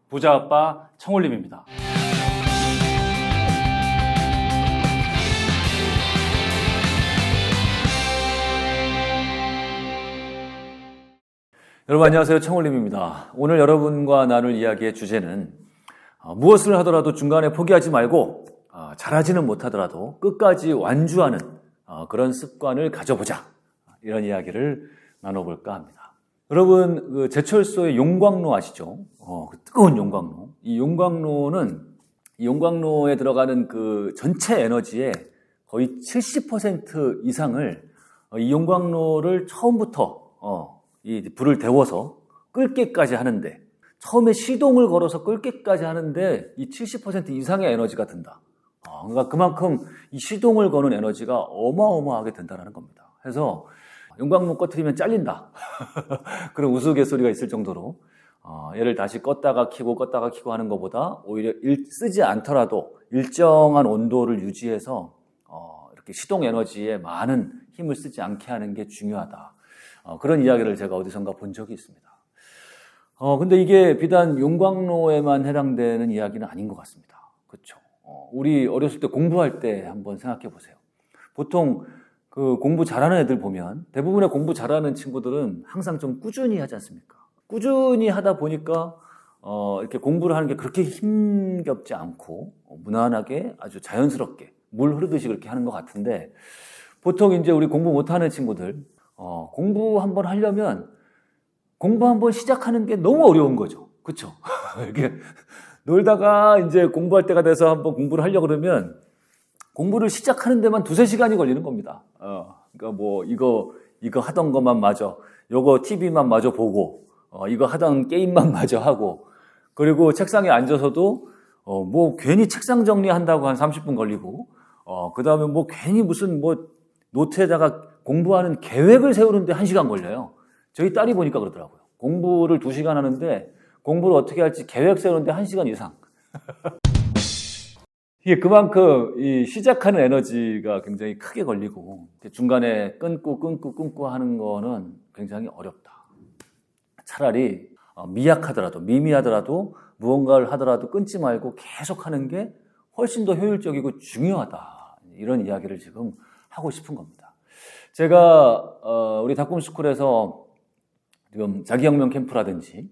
부자 아빠 청홀림입니다. 여러분 안녕하세요. 청홀림입니다. 오늘 여러분과 나눌 이야기의 주제는 무엇을 하더라도 중간에 포기하지 말고 잘하지는 못하더라도 끝까지 완주하는 그런 습관을 가져보자. 이런 이야기를 나눠볼까 합니다. 여러분 그 제철소의 용광로 아시죠? 그 뜨거운 용광로. 이 용광로에 들어가는 그 전체 에너지의 거의 70% 이상을 이 용광로를 처음부터 이 불을 데워서 끓게까지 하는데, 처음에 시동을 걸어서 끓게까지 하는데 이 70% 이상의 에너지가 든다. 그러니까 그만큼 이 시동을 거는 에너지가 어마어마하게 든다는 겁니다. 그래서 용광로 꺼트리면 잘린다. 그런 우스갯소리가 있을 정도로 얘를 다시 껐다가 켜고 하는 것보다 오히려 쓰지 않더라도 일정한 온도를 유지해서 이렇게 시동 에너지에 많은 힘을 쓰지 않게 하는 게 중요하다. 그런 이야기를 제가 어디선가 본 적이 있습니다. 근데 이게 비단 용광로에만 해당되는 이야기는 아닌 것 같습니다. 그렇죠? 우리 어렸을 때 공부할 때 한번 생각해 보세요. 보통 그 공부 잘하는 애들 보면 대부분의 공부 잘하는 친구들은 항상 좀 꾸준히 하지 않습니까? 꾸준히 하다 보니까 이렇게 공부를 하는 게 그렇게 힘겹지 않고 무난하게 아주 자연스럽게 물 흐르듯이 그렇게 하는 것 같은데, 보통 이제 우리 공부 못하는 친구들 공부 한번 하려면 공부 한번 시작하는 게 너무 어려운 거죠. 그렇죠? 이렇게 놀다가 이제 공부할 때가 돼서 한번 공부를 하려고 그러면 공부를 시작하는 데만 2-3시간이 걸리는 겁니다. 그러니까 뭐 이거 하던 것만 마저, 요거 TV만 마저 보고, 이거 하던 게임만 마저 하고, 그리고 책상에 앉아서도 뭐 괜히 책상 정리한다고 한 30분 걸리고, 그 다음에 뭐 괜히 무슨 뭐 노트에다가 공부하는 계획을 세우는데 1시간 걸려요. 저희 딸이 보니까 그러더라고요. 공부를 2시간 하는데 공부를 어떻게 할지 계획 세우는데 1시간 이상. 이게 그만큼 이 시작하는 에너지가 굉장히 크게 걸리고 중간에 끊고 하는 거는 굉장히 어렵다. 차라리 미미하더라도 무언가를 하더라도 끊지 말고 계속 하는 게 훨씬 더 효율적이고 중요하다. 이런 이야기를 지금 하고 싶은 겁니다. 제가 우리 닥꿈스쿨에서 지금 자기혁명 캠프라든지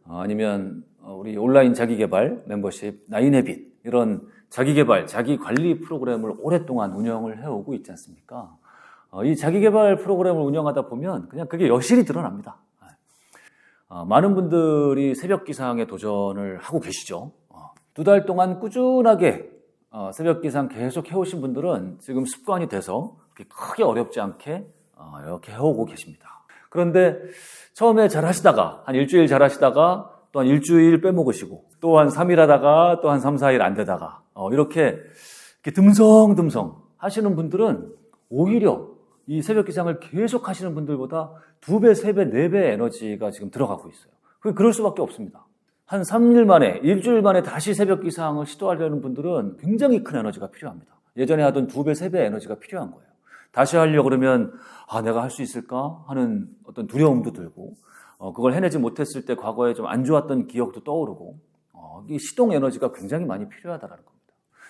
아니면 우리 온라인 자기개발 멤버십 나인헤빗 이런 자기개발, 자기관리 프로그램을 오랫동안 운영을 해오고 있지 않습니까? 이 자기개발 프로그램을 운영하다 보면 그냥 그게 여실히 드러납니다. 많은 분들이 새벽기상에 도전을 하고 계시죠. 2달 동안 꾸준하게 새벽기상 계속 해오신 분들은 지금 습관이 돼서 크게 어렵지 않게 이렇게 해오고 계십니다. 그런데 처음에 잘 하시다가 한 일주일 잘 하시다가 또 한 일주일 빼먹으시고 또 한 3일 하다가 또 한 3-4일 안 되다가 이렇게 듬성듬성 하시는 분들은 오히려 이 새벽 기상을 계속 하시는 분들보다 2배, 3배, 4배 에너지가 지금 들어가고 있어요. 그럴 수밖에 없습니다. 한 3일 만에, 일주일 만에 다시 새벽 기상을 시도하려는 분들은 굉장히 큰 에너지가 필요합니다. 예전에 하던 2배, 3배 에너지가 필요한 거예요. 다시 하려고 그러면 내가 할 수 있을까 하는 어떤 두려움도 들고, 그걸 해내지 못했을 때 과거에 좀 안 좋았던 기억도 떠오르고, 이 시동 에너지가 굉장히 많이 필요하다는 겁니다.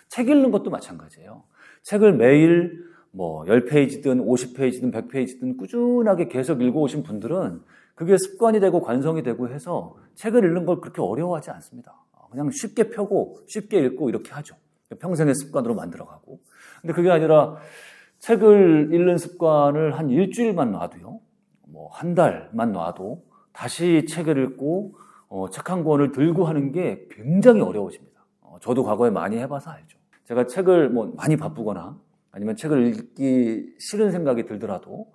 책 읽는 것도 마찬가지예요. 책을 매일 10페이지든 50페이지든 100페이지든 꾸준하게 계속 읽어오신 분들은 그게 습관이 되고 관성이 되고 해서 책을 읽는 걸 그렇게 어려워하지 않습니다. 그냥 쉽게 펴고 쉽게 읽고 이렇게 하죠. 평생의 습관으로 만들어가고. 근데 그게 아니라 책을 읽는 습관을 한 일주일만 놔도요, 한 달만 놔도 다시 책을 읽고 책 한 권을 들고 하는 게 굉장히 어려워집니다. 저도 과거에 많이 해봐서 알죠. 제가 책을 많이 바쁘거나 아니면 책을 읽기 싫은 생각이 들더라도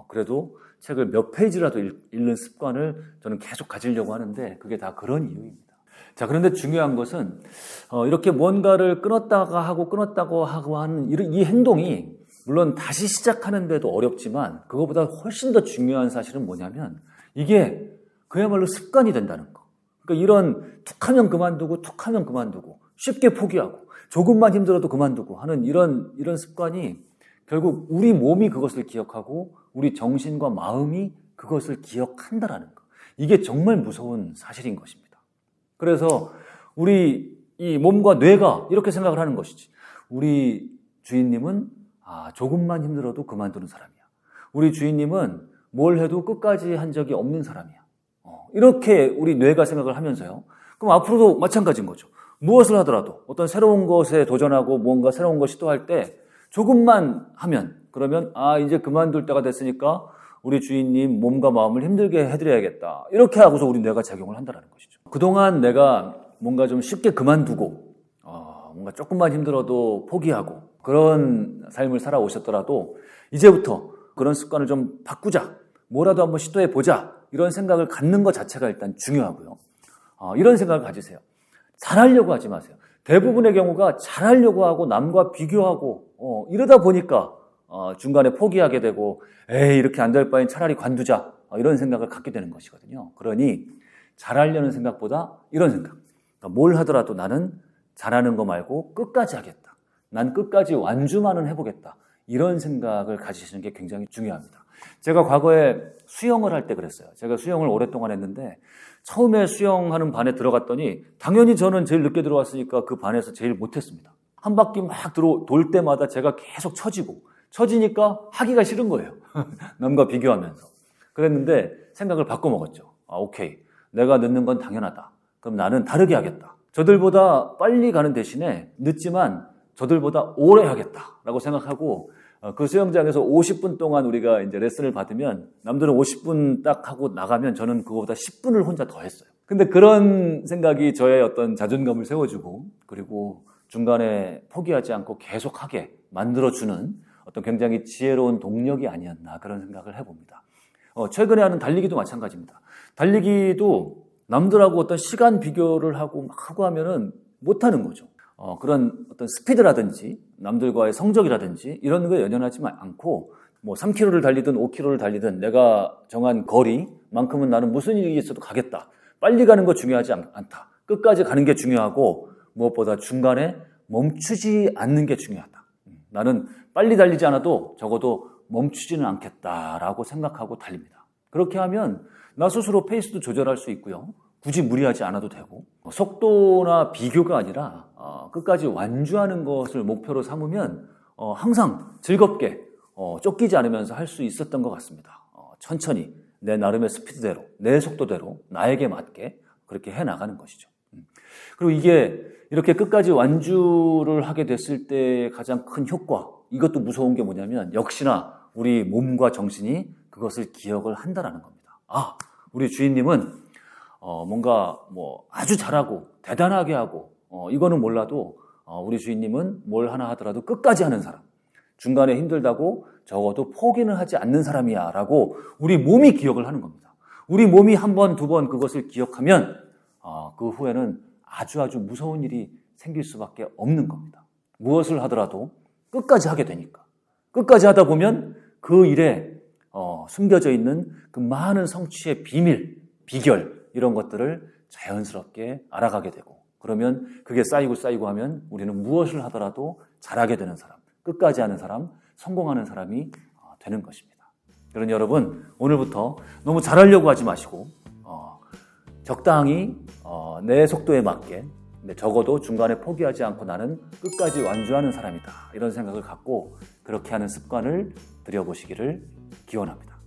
그래도 책을 몇 페이지라도 읽는 습관을 저는 계속 가지려고 하는데 그게 다 그런 이유입니다. 자, 그런데 중요한 것은 이렇게 뭔가를 끊었다가 하고 하는 이 행동이 물론 다시 시작하는 데도 어렵지만 그거보다 훨씬 더 중요한 사실은 뭐냐면 이게 그야말로 습관이 된다는 거. 그러니까 이런 툭하면 그만두고 쉽게 포기하고 조금만 힘들어도 그만두고 하는 이런 습관이 결국 우리 몸이 그것을 기억하고 우리 정신과 마음이 그것을 기억한다라는 거. 이게 정말 무서운 사실인 것입니다. 그래서 우리 이 몸과 뇌가 이렇게 생각을 하는 것이지. 우리 주인님은 조금만 힘들어도 그만두는 사람이야. 우리 주인님은 뭘 해도 끝까지 한 적이 없는 사람이야. 이렇게 우리 뇌가 생각을 하면서요. 그럼 앞으로도 마찬가지인 거죠. 무엇을 하더라도 어떤 새로운 것에 도전하고 무언가 새로운 걸 시도할 때 조금만 하면 그러면 이제 그만둘 때가 됐으니까 우리 주인님 몸과 마음을 힘들게 해드려야겠다. 이렇게 하고서 우리 뇌가 작용을 한다는 것이죠. 그동안 내가 뭔가 좀 쉽게 그만두고 뭔가 조금만 힘들어도 포기하고 그런 삶을 살아오셨더라도 이제부터 그런 습관을 좀 바꾸자. 뭐라도 한번 시도해보자. 이런 생각을 갖는 것 자체가 일단 중요하고요. 이런 생각을 가지세요. 잘하려고 하지 마세요. 대부분의 경우가 잘하려고 하고 남과 비교하고 이러다 보니까 중간에 포기하게 되고 에이 이렇게 안 될 바엔 차라리 관두자 이런 생각을 갖게 되는 것이거든요. 그러니 잘하려는 생각보다 이런 생각. 그러니까 뭘 하더라도 나는 잘하는 거 말고 끝까지 하겠다. 난 끝까지 완주만은 해보겠다. 이런 생각을 가지시는 게 굉장히 중요합니다. 제가 과거에 수영을 할 때 그랬어요. 제가 수영을 오랫동안 했는데 처음에 수영하는 반에 들어갔더니 당연히 저는 제일 늦게 들어왔으니까 그 반에서 제일 못했습니다. 한 바퀴 막 돌 때마다 제가 계속 처지니까 하기가 싫은 거예요. 남과 비교하면서. 그랬는데 생각을 바꿔먹었죠. 오케이. 내가 늦는 건 당연하다. 그럼 나는 다르게 하겠다. 저들보다 빨리 가는 대신에 늦지만 저들보다 오래 하겠다라고 생각하고 그 수영장에서 50분 동안 우리가 이제 레슨을 받으면 남들은 50분 딱 하고 나가면 저는 그거보다 10분을 혼자 더 했어요. 근데 그런 생각이 저의 어떤 자존감을 세워주고 그리고 중간에 포기하지 않고 계속하게 만들어주는 어떤 굉장히 지혜로운 동력이 아니었나 그런 생각을 해봅니다. 최근에 하는 달리기도 마찬가지입니다. 달리기도 남들하고 어떤 시간 비교를 하고 막 하고 하면은 못하는 거죠. 그런 어떤 스피드라든지 남들과의 성적이라든지 이런 거에 연연하지 않고 뭐 3km를 달리든 5km를 달리든 내가 정한 거리만큼은 나는 무슨 일이 있어도 가겠다. 빨리 가는 거 중요하지 않다. 끝까지 가는 게 중요하고 무엇보다 중간에 멈추지 않는 게 중요하다. 나는 빨리 달리지 않아도 적어도 멈추지는 않겠다라고 생각하고 달립니다. 그렇게 하면 나 스스로 페이스도 조절할 수 있고요. 굳이 무리하지 않아도 되고 속도나 비교가 아니라 끝까지 완주하는 것을 목표로 삼으면 항상 즐겁게 쫓기지 않으면서 할 수 있었던 것 같습니다. 천천히 내 나름의 스피드대로 내 속도대로 나에게 맞게 그렇게 해나가는 것이죠. 그리고 이게 이렇게 끝까지 완주를 하게 됐을 때 가장 큰 효과 이것도 무서운 게 뭐냐면 역시나 우리 몸과 정신이 그것을 기억을 한다라는 겁니다. 우리 주인님은 뭔가 뭐 아주 잘하고 대단하게 하고 이거는 몰라도 우리 주인님은 뭘 하나 하더라도 끝까지 하는 사람 중간에 힘들다고 적어도 포기는 하지 않는 사람이야 라고 우리 몸이 기억을 하는 겁니다. 우리 몸이 한 번, 두 번 그것을 기억하면 그 후에는 아주 무서운 일이 생길 수밖에 없는 겁니다. 무엇을 하더라도 끝까지 하게 되니까 끝까지 하다 보면 그 일에 숨겨져 있는 그 많은 성취의 비밀, 비결 이런 것들을 자연스럽게 알아가게 되고 그러면 그게 쌓이고 하면 우리는 무엇을 하더라도 잘하게 되는 사람, 끝까지 하는 사람, 성공하는 사람이 되는 것입니다. 그러니 여러분 오늘부터 너무 잘하려고 하지 마시고 적당히 내 속도에 맞게 근데 적어도 중간에 포기하지 않고 나는 끝까지 완주하는 사람이다 이런 생각을 갖고 그렇게 하는 습관을 들여보시기를 기원합니다.